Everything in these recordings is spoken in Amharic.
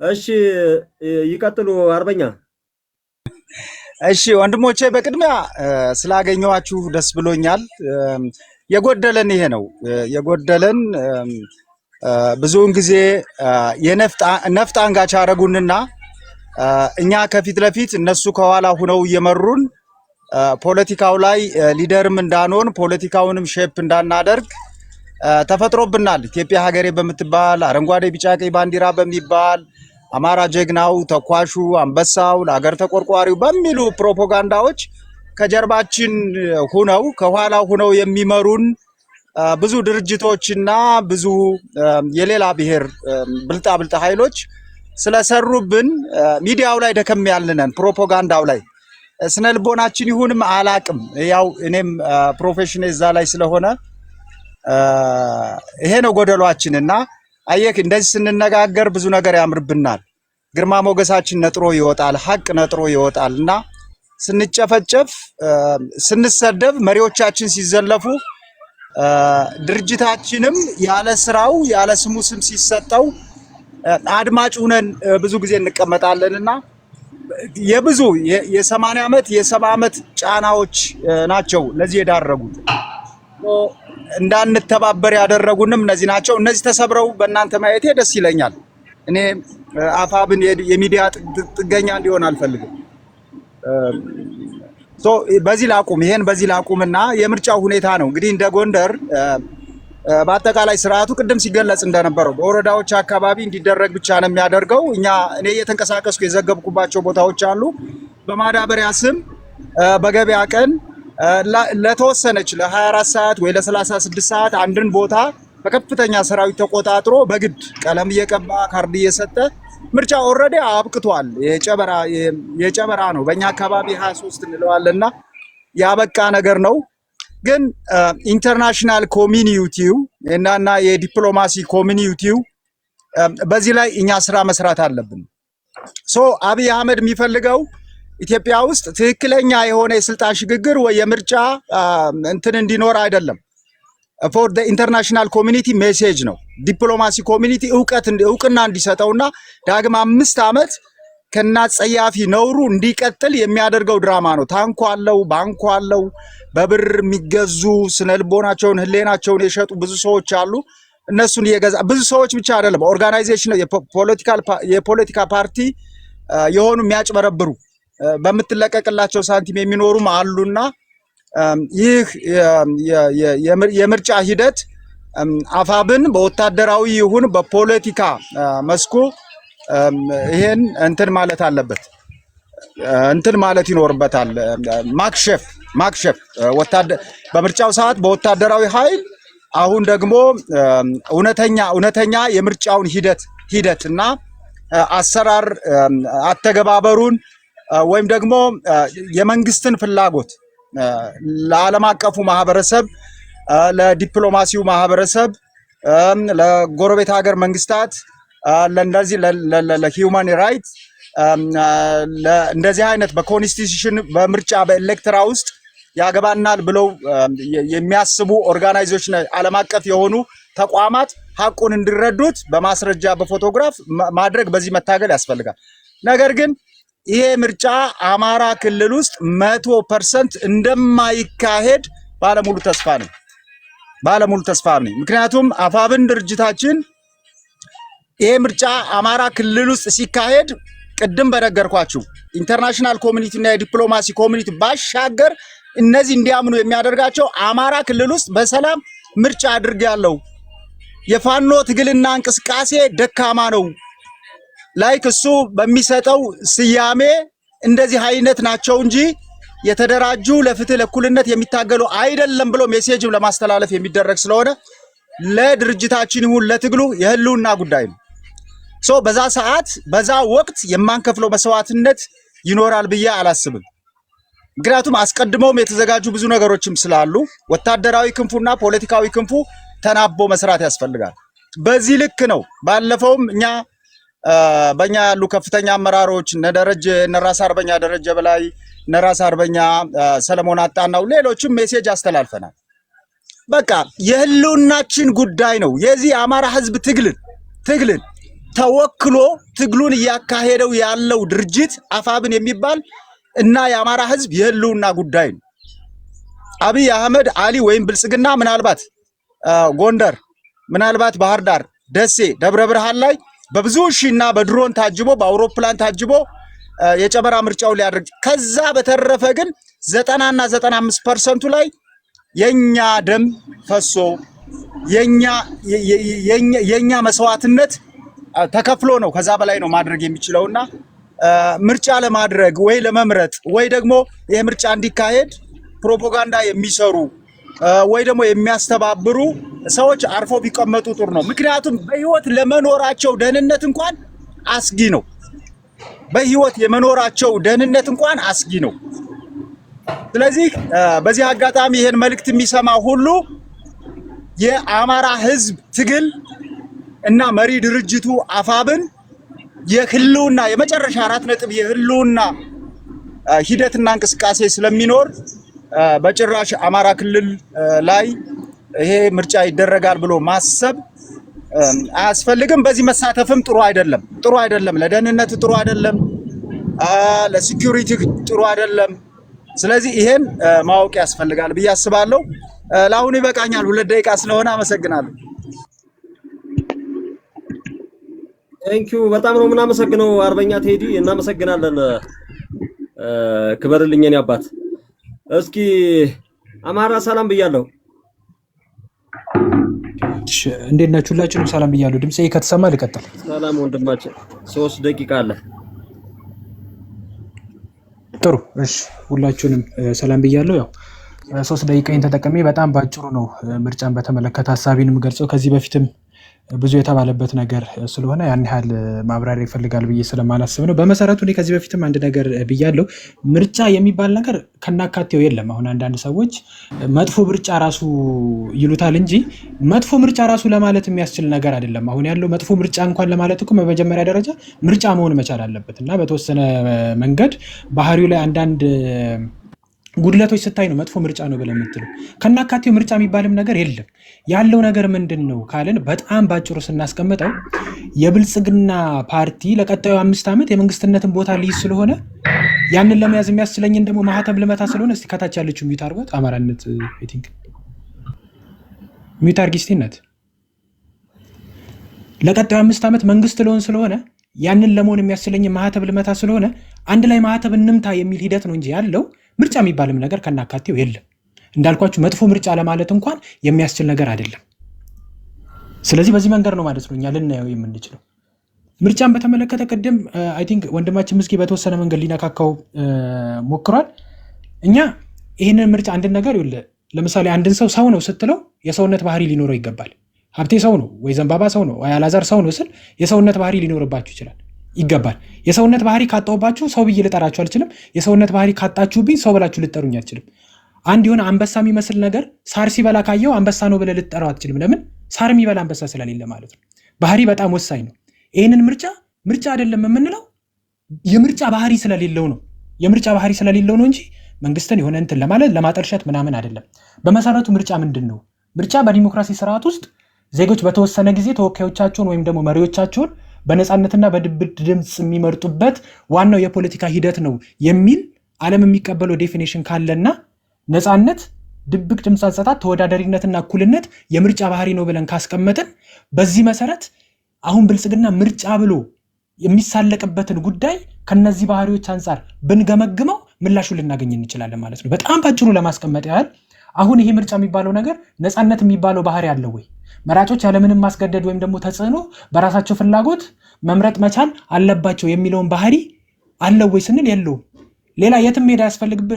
እሺ ይቀጥሉ አርበኛ። እሺ ወንድሞቼ በቅድሚያ ስላገኘኋችሁ ደስ ብሎኛል። የጎደለን ይሄ ነው የጎደለን ብዙውን ጊዜ ነፍጥ አንጋች አረጉንና እኛ ከፊት ለፊት እነሱ ከኋላ ሁነው እየመሩን ፖለቲካው ላይ ሊደርም እንዳንሆን ፖለቲካውንም ሼፕ እንዳናደርግ ተፈጥሮብናል። ኢትዮጵያ ሀገሬ በምትባል አረንጓዴ ቢጫ ቀይ ባንዲራ በሚባል አማራ ጀግናው ተኳሹ አንበሳው ለሀገር ተቆርቋሪው በሚሉ ፕሮፓጋንዳዎች ከጀርባችን ሁነው ከኋላ ሁነው የሚመሩን ብዙ ድርጅቶችና ብዙ የሌላ ብሔር ብልጣብልጥ ኃይሎች ስለሰሩብን ሚዲያው ላይ ደከም ያልነን ፕሮፓጋንዳው ላይ ስነ ልቦናችን ይሁንም አላቅም። ያው እኔም ፕሮፌሽን እዛ ላይ ስለሆነ ይሄ ነው ጎደሏችንና አየክ እንደዚህ ስንነጋገር ብዙ ነገር ያምርብናል። ግርማ ሞገሳችን ነጥሮ ይወጣል፣ ሀቅ ነጥሮ ይወጣልና ስንጨፈጨፍ ስንሰደብ መሪዎቻችን ሲዘለፉ ድርጅታችንም ያለ ስራው ያለ ስሙ ስም ሲሰጠው አድማጭ ሆነን ብዙ ጊዜ እንቀመጣለንና የብዙ የ80 ዓመት የ70 ዓመት ጫናዎች ናቸው ለዚህ የዳረጉት። እንዳንተባበር ያደረጉንም እነዚህ ናቸው። እነዚህ ተሰብረው በእናንተ ማየቴ ደስ ይለኛል። እኔ አፋብን የሚዲያ ጥገኛ እንዲሆን አልፈልግም። በዚህ ላቁም፣ ይሄን በዚህ ላቁምና የምርጫው ሁኔታ ነው እንግዲህ እንደ ጎንደር በአጠቃላይ ስርዓቱ ቅድም ሲገለጽ እንደነበረው በወረዳዎች አካባቢ እንዲደረግ ብቻ ነው የሚያደርገው። እኔ እየተንቀሳቀስኩ የዘገብኩባቸው ቦታዎች አሉ። በማዳበሪያ ስም በገበያ ቀን ለተወሰነች ለ24 ሰዓት ወይ ለ36 ሰዓት አንድን ቦታ በከፍተኛ ሰራዊት ተቆጣጥሮ በግድ ቀለም እየቀባ ካርድ እየሰጠ ምርጫ ኦልሬዲ አብቅቷል። የጨበራ ነው። በእኛ አካባቢ 23 እንለዋለና ያበቃ ነገር ነው። ግን ኢንተርናሽናል ኮሚኒቲው እና የዲፕሎማሲ ኮሚኒቲው በዚህ ላይ እኛ ስራ መስራት አለብን። አብይ አህመድ የሚፈልገው ኢትዮጵያ ውስጥ ትክክለኛ የሆነ የስልጣን ሽግግር ወይ የምርጫ እንትን እንዲኖር አይደለም። ፎር ዘ ኢንተርናሽናል ኮሚኒቲ ሜሴጅ ነው። ዲፕሎማሲ ኮሚኒቲ እውቅና እንዲሰጠውና ዳግም 5 ዓመት ከናጸያፊ ነውሩ እንዲቀጥል የሚያደርገው ድራማ ነው። ታንኳ አለው፣ ባንኩ አለው፣ በብር የሚገዙ ስነልቦናቸውን ህሌናቸውን የሸጡ ብዙ ሰዎች አሉ። እነሱን እየገዛ ብዙ ሰዎች ብቻ አይደለም፣ ኦርጋናይዜሽን የፖለቲካ ፓርቲ የሆኑ የሚያጭበረብሩ በምትለቀቅላቸው ሳንቲም የሚኖሩም አሉና ይህ የምርጫ ሂደት አፋብን በወታደራዊ ይሁን በፖለቲካ መስኩ ይሄን እንትን ማለት አለበት፣ እንትን ማለት ይኖርበታል። ማክሸፍ በምርጫው ሰዓት በወታደራዊ ኃይል አሁን ደግሞ እውነተኛ የምርጫውን ሂደት እና አሰራር አተገባበሩን ወይም ደግሞ የመንግስትን ፍላጎት ለዓለም አቀፉ ማህበረሰብ፣ ለዲፕሎማሲው ማህበረሰብ፣ ለጎረቤት ሀገር መንግስታት፣ ለእንደዚህ ለሂውማን ራይት እንደዚህ አይነት በኮንስቲቱሽን በምርጫ በኤሌክትራ ውስጥ ያገባናል ብለው የሚያስቡ ኦርጋናይዜሽን ዓለም አቀፍ የሆኑ ተቋማት ሀቁን እንዲረዱት በማስረጃ በፎቶግራፍ ማድረግ በዚህ መታገል ያስፈልጋል። ነገር ግን ይሄ ምርጫ አማራ ክልል ውስጥ 100% እንደማይካሄድ ባለሙሉ ተስፋ ነኝ። ምክንያቱም አፋብን ድርጅታችን ይሄ ምርጫ አማራ ክልል ውስጥ ሲካሄድ ቅድም በነገርኳችሁ ኢንተርናሽናል ኮሚኒቲ እና የዲፕሎማሲ ኮሚኒቲ ባሻገር እነዚህ እንዲያምኑ የሚያደርጋቸው አማራ ክልል ውስጥ በሰላም ምርጫ አድርጌያለሁ፣ የፋኖ ትግልና እንቅስቃሴ ደካማ ነው፣ ላይክ እሱ በሚሰጠው ስያሜ እንደዚህ አይነት ናቸው እንጂ የተደራጁ ለፍትህ ለእኩልነት የሚታገሉ አይደለም ብሎ ሜሴጅም ለማስተላለፍ የሚደረግ ስለሆነ ለድርጅታችን ይሁን ለትግሉ የህልውና ጉዳይ ነው። በዛ ሰዓት በዛ ወቅት የማንከፍለው መስዋዕትነት ይኖራል ብዬ አላስብም። ምክንያቱም አስቀድመውም የተዘጋጁ ብዙ ነገሮችም ስላሉ ወታደራዊ ክንፉና ፖለቲካዊ ክንፉ ተናቦ መስራት ያስፈልጋል። በዚህ ልክ ነው። ባለፈውም እኛ በእኛ ያሉ ከፍተኛ አመራሮች እነራስ አርበኛ ደረጀ በላይ፣ እነራስ አርበኛ ሰለሞን አጣናው፣ ሌሎችም ሜሴጅ አስተላልፈናል። በቃ የህልውናችን ጉዳይ ነው። የዚህ አማራ ህዝብ ትግልን ተወክሎ ትግሉን እያካሄደው ያለው ድርጅት አፋብን የሚባል እና የአማራ ህዝብ የህልውና ጉዳይ ነው። አብይ አህመድ አሊ ወይም ብልጽግና ምናልባት ጎንደር፣ ምናልባት ባህር ዳር፣ ደሴ፣ ደብረ ብርሃን ላይ በብዙ ሺና በድሮን ታጅቦ በአውሮፕላን ታጅቦ የጨበራ ምርጫው ሊያደርግ ከዛ በተረፈ ግን 90 እና 95% ላይ የኛ ደም ፈሶ የኛ መስዋዕትነት ተከፍሎ ነው ከዛ በላይ ነው ማድረግ የሚችለውና ምርጫ ለማድረግ ወይ ለመምረጥ ወይ ደግሞ ይሄ ምርጫ እንዲካሄድ ፕሮፓጋንዳ የሚሰሩ ወይ ደግሞ የሚያስተባብሩ ሰዎች አርፎ ቢቀመጡ ጥሩ ነው። ምክንያቱም በህይወት ለመኖራቸው ደህንነት እንኳን አስጊ ነው። በህይወት የመኖራቸው ደህንነት እንኳን አስጊ ነው። ስለዚህ በዚህ አጋጣሚ ይሄን መልእክት የሚሰማ ሁሉ የአማራ ህዝብ ትግል እና መሪ ድርጅቱ አፋብን የህልውና የመጨረሻ 4 ነጥብ የህልውና ሂደትና እንቅስቃሴ ስለሚኖር በጭራሽ አማራ ክልል ላይ ይሄ ምርጫ ይደረጋል ብሎ ማሰብ አያስፈልግም። በዚህ መሳተፍም ጥሩ አይደለም። ለደህንነት ጥሩ አይደለም፣ ለሴኩሪቲ ጥሩ አይደለም። ስለዚህ ይሄን ማወቅ ያስፈልጋል ብዬ አስባለሁ። ለአሁኑ ይበቃኛል፣ 2 ደቂቃ ስለሆነ አመሰግናለሁ። ቴንኪው በጣም ነው የምናመሰግነው አርበኛ ቴዲ፣ እናመሰግናለን። ክበርልኝ የኔ አባት። እስኪ አማራ ሰላም ብያለሁ። እንዴት ናችሁ? ሁላችሁንም ሰላም ብያለሁ። ድምጼ ከተሰማ ልቀጥል? ሰላም ወንድማችን፣ 3 ደቂቃ አለ። ጥሩ እሺ፣ ሁላችሁንም ሰላም ብያለሁ። ያው 3 ደቂቃዬን ተጠቅሜ በጣም ባጭሩ ነው ምርጫን በተመለከተ ሐሳቤን የምገልጸው። ከዚህ በፊትም ብዙ የተባለበት ነገር ስለሆነ ያን ያህል ማብራሪያ ይፈልጋል ብዬ ስለማላስብ ነው። በመሰረቱ እኔ ከዚህ በፊትም አንድ ነገር ብያለሁ። ምርጫ የሚባል ነገር ከናካቴው የለም። አሁን አንዳንድ ሰዎች መጥፎ ምርጫ ራሱ ይሉታል እንጂ መጥፎ ምርጫ ራሱ ለማለት የሚያስችል ነገር አይደለም። አሁን ያለው መጥፎ ምርጫ እንኳን ለማለት እኮ በመጀመሪያ ደረጃ ምርጫ መሆን መቻል አለበት እና በተወሰነ መንገድ ባህሪው ላይ አንዳንድ ጉድለቶች ስታይ ነው መጥፎ ምርጫ ነው ብለህ የምትለው። ከናካቴው ምርጫ የሚባልም ነገር የለም። ያለው ነገር ምንድን ነው ካልን በጣም ባጭሩ ስናስቀምጠው የብልጽግና ፓርቲ ለቀጣዩ 5 ዓመት የመንግስትነትን ቦታ ሊይዝ ስለሆነ ያንን ለመያዝ የሚያስችለኝን ደግሞ ማህተም ልመታ ስለሆነ እስቲ ከታች ያለችው ሚዩት አድርጓት። አማራነት አይ ቲንክ ሚዩት አድርጊ እስቲ እናት። ለቀጣዩ 5 ዓመት መንግስት ልሆን ስለሆነ ያንን ለመሆን የሚያስችለኝን ማህተም ልመታ ስለሆነ አንድ ላይ ማህተም እንምታ የሚል ሂደት ነው እንጂ ያለው ምርጫ የሚባልም ነገር ከናካቴው የለም። እንዳልኳችሁ መጥፎ ምርጫ ለማለት እንኳን የሚያስችል ነገር አይደለም። ስለዚህ በዚህ መንገድ ነው ማለት ነው እኛ ልናየው የምንችለው። ምርጫን በተመለከተ ቅድም አይ ቲንክ ወንድማችን ምስኪ በተወሰነ መንገድ ሊነካካው ሞክሯል። እኛ ይህንን ምርጫ አንድን ነገር ይኸውልህ፣ ለምሳሌ አንድን ሰው ነው ስትለው የሰውነት ባህሪ ሊኖረው ይገባል። ሀብቴ ሰው ነው ወይ ዘንባባ ሰው ነው ወይ አላዛር ሰው ነው ስል የሰውነት ባህሪ ሊኖርባችሁ ይገባል። የሰውነት ባህሪ ካጣውባችሁ ሰው ብዬ ልጠራችሁ አልችልም። የሰውነት ባህሪ ካጣችሁብኝ ሰው ብላችሁ ልጠሩኝ አልችልም። አንድ የሆነ አንበሳ የሚመስል ነገር ሳር ሲበላ ካየው አንበሳ ነው ብለህ ልጠራው አትችልም። ለምን? ሳር የሚበላ አንበሳ ስለሌለ ማለት ነው። ባህሪ በጣም ወሳኝ ነው። ይህንን ምርጫ አይደለም የምንለው የምርጫ ባህሪ ስለሌለው ነው። የምርጫ ባህሪ ስለሌለው ነው እንጂ መንግስትን የሆነ እንትን ለማለት ለማጠልሸት ምናምን አይደለም። በመሰረቱ ምርጫ ምንድን ነው? ምርጫ በዲሞክራሲ ስርዓት ውስጥ ዜጎች በተወሰነ ጊዜ ተወካዮቻቸውን ወይም ደግሞ መሪዎቻቸውን በነፃነትና በድብቅ ድምፅ የሚመርጡበት ዋናው የፖለቲካ ሂደት ነው የሚል ዓለም የሚቀበለው ዴፊኔሽን ካለና ነፃነት፣ ድብቅ ድምፅ አሰጣጥ፣ ተወዳዳሪነትና እኩልነት የምርጫ ባህሪ ነው ብለን ካስቀመጥን በዚህ መሰረት አሁን ብልጽግና ምርጫ ብሎ የሚሳለቅበትን ጉዳይ ከነዚህ ባህሪዎች አንጻር ብንገመግመው ምላሹ ልናገኝ እንችላለን ማለት ነው። በጣም ባጭሩ ለማስቀመጥ ያህል አሁን ይሄ ምርጫ የሚባለው ነገር ነፃነት የሚባለው ባህሪ አለው ወይ? መራጮች ያለምንም ማስገደድ ወይም ደግሞ ተጽዕኖ በራሳቸው ፍላጎት መምረጥ መቻል አለባቸው የሚለውን ባህሪ አለው ወይ ስንል የለውም። ሌላ የትም ሄድ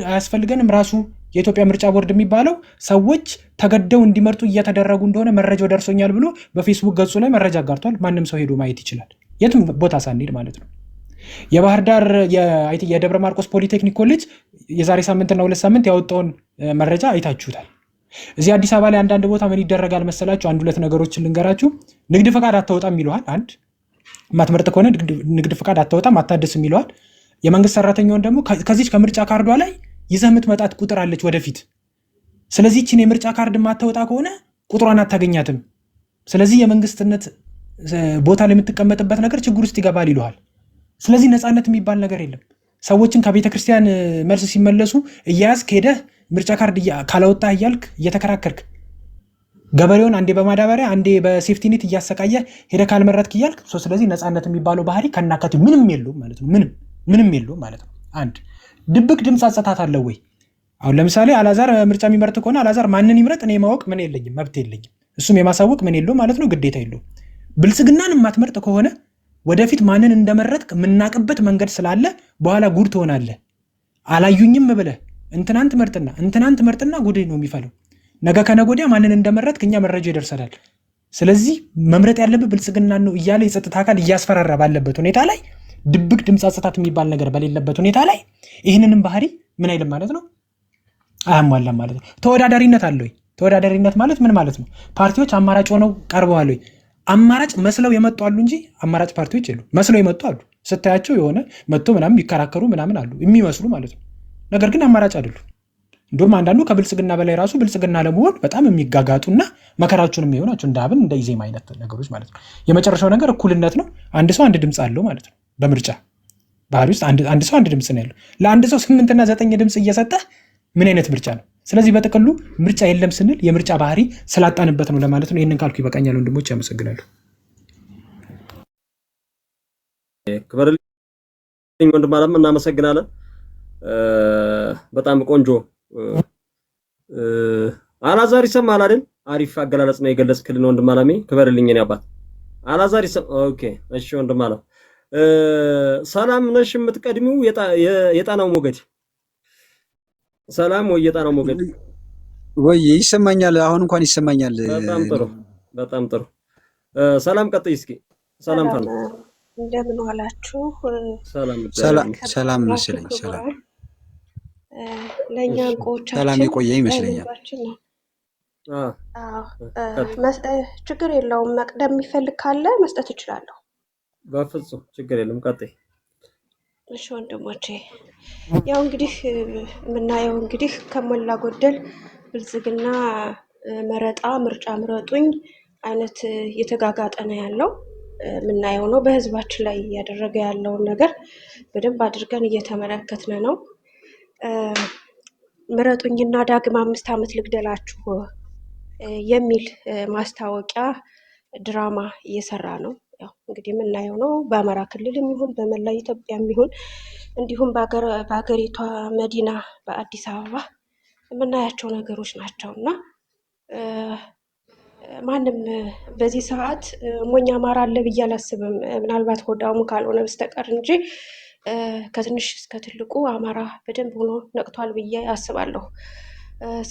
አያስፈልገንም። ራሱ የኢትዮጵያ ምርጫ ቦርድ የሚባለው ሰዎች ተገደው እንዲመርጡ እየተደረጉ እንደሆነ መረጃው ደርሶኛል ብሎ በፌስቡክ ገጹ ላይ መረጃ አጋርቷል። ማንም ሰው ሄዶ ማየት ይችላል፣ የትም ቦታ ሳንሄድ ማለት ነው። የባህር ዳር የደብረ ማርቆስ ፖሊቴክኒክ ኮሌጅ የዛሬ ሳምንትና 2 ሳምንት ያወጣውን መረጃ አይታችሁታል። እዚህ አዲስ አበባ ላይ አንዳንድ ቦታ ምን ይደረጋል መሰላችሁ? 1-2 ነገሮችን ልንገራችሁ። ንግድ ፈቃድ አታወጣም ይለዋል። አንድ ማትመርጥ ከሆነ ንግድ ፈቃድ አታወጣም አታድስም ይለዋል። የመንግስት ሰራተኛውን ደግሞ ከዚች ከምርጫ ካርዷ ላይ ይዘህ የምትመጣት ቁጥር አለች ወደፊት። ስለዚህ እችን የምርጫ ካርድ ማታወጣ ከሆነ ቁጥሯን አታገኛትም። ስለዚህ የመንግስትነት ቦታ ላይ የምትቀመጥበት ነገር ችግር ውስጥ ይገባል ይለዋል። ስለዚህ ነፃነት የሚባል ነገር የለም። ሰዎችን ከቤተ ክርስቲያን መልስ ሲመለሱ እያያዝክ ሄደህ ምርጫ ካርድ ካላወጣ እያልክ እየተከራከርክ ገበሬውን አንዴ በማዳበሪያ አንዴ በሴፍቲኔት እያሰቃየ ሄደህ ካልመረጥክ እያልክ ስለዚህ ነፃነት የሚባለው ባህሪ ከናካቴው ምንም የለውም ማለት ነው። ምንም የለውም ማለት ነው። አንድ ድብቅ ድምፅ አጸታት አለው ወይ? አሁን ለምሳሌ አላዛር ምርጫ የሚመርጥ ከሆነ አላዛር ማንን ይምረጥ እኔ ማወቅ ምን የለኝም፣ መብት የለኝም። እሱም የማሳወቅ ምን የለውም ማለት ነው፣ ግዴታ የለውም። ብልጽግናን የማትመርጥ ከሆነ ወደፊት ማንን እንደመረጥክ የምናቅበት መንገድ ስላለ በኋላ ጉድ ትሆናለህ። አላዩኝም ብለህ እንትናን ትመርጥና ጉድ ነው የሚፈለው። ነገ ከነገ ወዲያ ማንን እንደመረጥክ እኛ መረጃ ይደርሰናል። ስለዚህ መምረጥ ያለብህ ብልጽግናን ነው እያለ የጸጥታ አካል እያስፈራራ ባለበት ሁኔታ ላይ ድብቅ ድምፅ አጸታት የሚባል ነገር በሌለበት ሁኔታ ላይ ይህንንም ባህሪ ምን አይልም ማለት ነው፣ አያሟላም ማለት ነው። ተወዳዳሪነት አለ ወይ? ተወዳዳሪነት ማለት ምን ማለት ነው? ፓርቲዎች አማራጭ ሆነው ቀርበዋል ወይ? አማራጭ መስለው የመጡ አሉ እንጂ አማራጭ ፓርቲዎች የሉ። መስለው የመጡ አሉ፣ ስታያቸው የሆነ መጥቶ ምናምን የሚከራከሩ ምናምን አሉ የሚመስሉ ማለት ነው። ነገር ግን አማራጭ አይደሉ። እንዲሁም አንዳንዱ ከብልጽግና በላይ ራሱ ብልጽግና ለመሆን በጣም የሚጋጋጡና መከራቸውን የሚሆናቸው እንደ አብን እንደ ኢዜማ አይነት ነገሮች ማለት ነው። የመጨረሻው ነገር እኩልነት ነው። አንድ ሰው አንድ ድምፅ አለው ማለት ነው። በምርጫ ባህሪ ውስጥ አንድ ሰው አንድ ድምፅ ነው ያለው። ለአንድ ሰው 8 እና 9 ድምፅ እየሰጠ ምን አይነት ምርጫ ነው? ስለዚህ በጥቅሉ ምርጫ የለም ስንል የምርጫ ባህሪ ስላጣንበት ነው ለማለት ነው። ይህንን ካልኩ ይበቃኛል ወንድሞች፣ ያመሰግናሉ። ክበርልኝ ወንድም አለም፣ እናመሰግናለን። በጣም ቆንጆ አላዛር ይሰማል አይደል? አሪፍ አገላለጽ ነው የገለጽክልን ወንድም አለሜ፣ ክበርልኝ እኔ አባት አላዛር ኦኬ። እሺ ወንድም አለም ሰላም ነሽ? የምትቀድሚው የጣናው ሞገድ ሰላም ወይ የጣናው ሞገድ ወይ ይሰማኛል? አሁን እንኳን ይሰማኛል። በጣም ጥሩ ሰላም ቀጥይ እስኪ። ሰላም ፈና እንደምን ዋላችሁ? ሰላም መስለኝ። ሰላም ለኛ እንቆቻችን ሰላም የቆየ ይመስለኛል። ችግር የለውም። መቅደም የሚፈልግ ካለ መስጠት እችላለሁ። በፍጹም ችግር የለም። ቀጥይ። እሺ ወንድሞቼ፣ ያው እንግዲህ የምናየው እንግዲህ ከሞላ ጎደል ብልጽግና መረጣ ምርጫ ምረጡኝ አይነት እየተጋጋጠ ነው ያለው የምናየው ነው። በህዝባችን ላይ እያደረገ ያለውን ነገር በደንብ አድርገን እየተመለከትን ነው። ምረጡኝና ዳግም 5 ዓመት ልግደላችሁ የሚል ማስታወቂያ ድራማ እየሰራ ነው። ያው እንግዲህ የምናየው ነው። በአማራ ክልልም ይሁን በመላ ኢትዮጵያም ይሁን እንዲሁም በሀገሪቷ መዲና በአዲስ አበባ የምናያቸው ነገሮች ናቸው እና ማንም በዚህ ሰዓት ሞኝ አማራ አለ ብዬ አላስብም። ምናልባት ሆዳሙ ካልሆነ በስተቀር እንጂ ከትንሽ እስከ ትልቁ አማራ በደንብ ሆኖ ነቅቷል ብዬ አስባለሁ።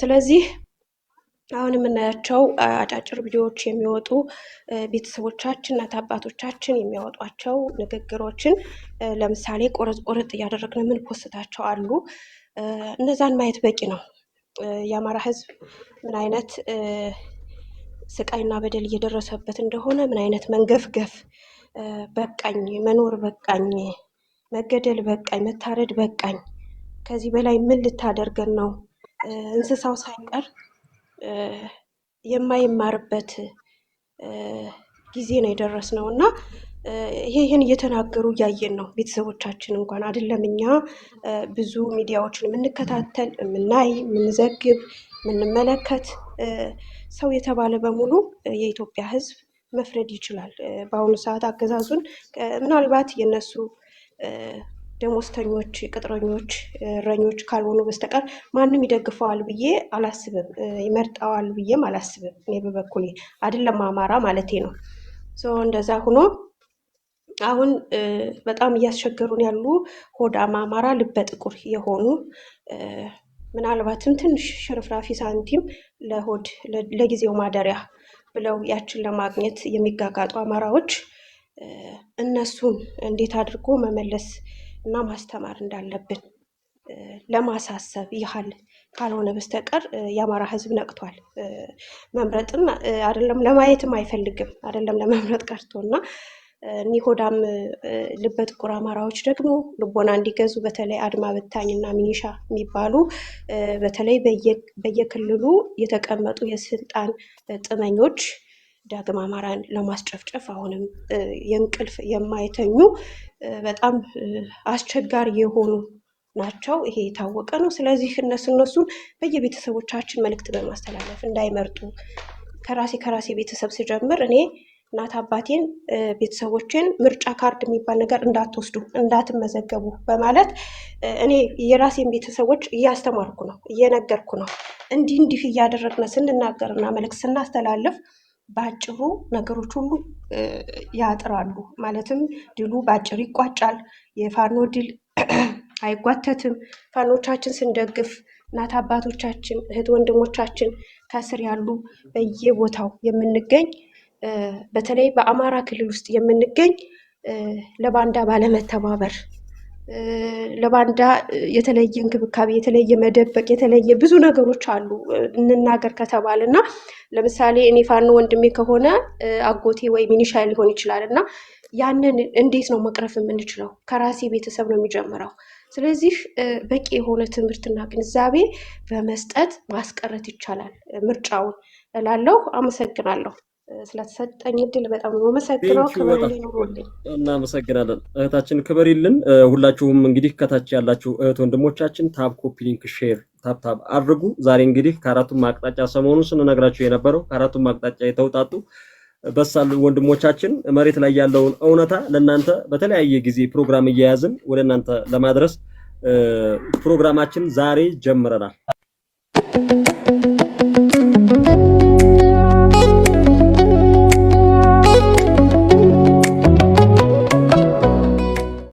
ስለዚህ አሁን የምናያቸው አጫጭር ቪዲዮዎች የሚወጡ ቤተሰቦቻችን እናት አባቶቻችን የሚያወጧቸው ንግግሮችን ለምሳሌ ቆረጥ እያደረግን ምን ፖስታቸው አሉ። እነዛን ማየት በቂ ነው። የአማራ ሕዝብ ምን አይነት ስቃይና በደል እየደረሰበት እንደሆነ፣ ምን አይነት መንገፍገፍ፣ በቃኝ መኖር በቃኝ፣ መገደል በቃኝ፣ መታረድ በቃኝ፣ ከዚህ በላይ ምን ልታደርገን ነው? እንስሳው ሳይቀር የማይማርበት ጊዜ ነው የደረስነው እና ይህን እየተናገሩ እያየን ነው። ቤተሰቦቻችን እንኳን አይደለም እኛ ብዙ ሚዲያዎችን የምንከታተል የምናይ፣ የምንዘግብ፣ የምንመለከት ሰው የተባለ በሙሉ የኢትዮጵያ ሕዝብ መፍረድ ይችላል። በአሁኑ ሰዓት አገዛዙን ምናልባት የነሱ ደሞዝተኞች፣ ቅጥረኞች፣ እረኞች ካልሆኑ በስተቀር ማንም ይደግፈዋል ብዬ አላስብም። ይመርጠዋል ብዬም አላስብም። እኔ በበኩሌ አይደለም አማራ ማለቴ ነው። እንደዛ ሆኖ አሁን በጣም እያስቸገሩን ያሉ ሆዳም አማራ ልበ ጥቁር የሆኑ ምናልባትም ትንሽ ሽርፍራፊ ሳንቲም ለሆድ ለጊዜው ማደሪያ ብለው ያችን ለማግኘት የሚጋጋጡ አማራዎች እነሱን እንዴት አድርጎ መመለስ እና ማስተማር እንዳለብን ለማሳሰብ ያህል ካልሆነ በስተቀር የአማራ ሕዝብ ነቅቷል። መምረጥም አይደለም ለማየትም አይፈልግም፣ አይደለም ለመምረጥ ቀርቶና እኒህ ሆዳም ልበ ጥቁር አማራዎች ደግሞ ልቦና እንዲገዙ በተለይ አድማ በታኝና ሚኒሻ የሚባሉ በተለይ በየክልሉ የተቀመጡ የስልጣን ጥመኞች ዳግም አማራን ለማስጨፍጨፍ አሁንም የእንቅልፍ የማይተኙ በጣም አስቸጋሪ የሆኑ ናቸው። ይሄ የታወቀ ነው። ስለዚህ እነሱን በየቤተሰቦቻችን መልእክት በማስተላለፍ እንዳይመርጡ ከራሴ ቤተሰብ ስጀምር እኔ እናት አባቴን ቤተሰቦችን ምርጫ ካርድ የሚባል ነገር እንዳትወስዱ እንዳትመዘገቡ በማለት እኔ የራሴን ቤተሰቦች እያስተማርኩ ነው፣ እየነገርኩ ነው። እንዲህ እያደረግን ስንናገርና መልእክት ስናስተላልፍ በአጭሩ ነገሮች ሁሉ ያጥራሉ። ማለትም ድሉ በአጭር ይቋጫል። የፋኖ ድል አይጓተትም። ፋኖቻችን ስንደግፍ እናት አባቶቻችን፣ እህት ወንድሞቻችን ከስር ያሉ በየቦታው የምንገኝ በተለይ በአማራ ክልል ውስጥ የምንገኝ ለባንዳ ባለመተባበር ለባንዳ የተለየ እንክብካቤ፣ የተለየ መደበቅ፣ የተለየ ብዙ ነገሮች አሉ እንናገር ከተባለ እና ለምሳሌ እኔ ፋኖ ወንድሜ ከሆነ አጎቴ ወይ ሚኒሻ ሊሆን ይችላል እና ያንን እንዴት ነው መቅረፍ የምንችለው? ከራሴ ቤተሰብ ነው የሚጀምረው። ስለዚህ በቂ የሆነ ትምህርትና ግንዛቤ በመስጠት ማስቀረት ይቻላል ምርጫውን እላለሁ። አመሰግናለሁ። ስለተሰጠኝ እድል በጣም ነው አመሰግናለሁ። ክብር ይኑርልኝ። እናመሰግናለን እህታችን፣ ክብር ይልን። ሁላችሁም እንግዲህ ከታች ያላችሁ እህት ወንድሞቻችን ታብ፣ ኮፒ ሊንክ፣ ሼር ታብ አድርጉ። ዛሬ እንግዲህ ከአራቱም አቅጣጫ ሰሞኑን ስንነግራችሁ የነበረው ከአራቱም አቅጣጫ የተውጣጡ በሳሉ ወንድሞቻችን መሬት ላይ ያለውን እውነታ ለእናንተ በተለያየ ጊዜ ፕሮግራም እየያዝን ወደ እናንተ ለማድረስ ፕሮግራማችን ዛሬ ጀምረናል።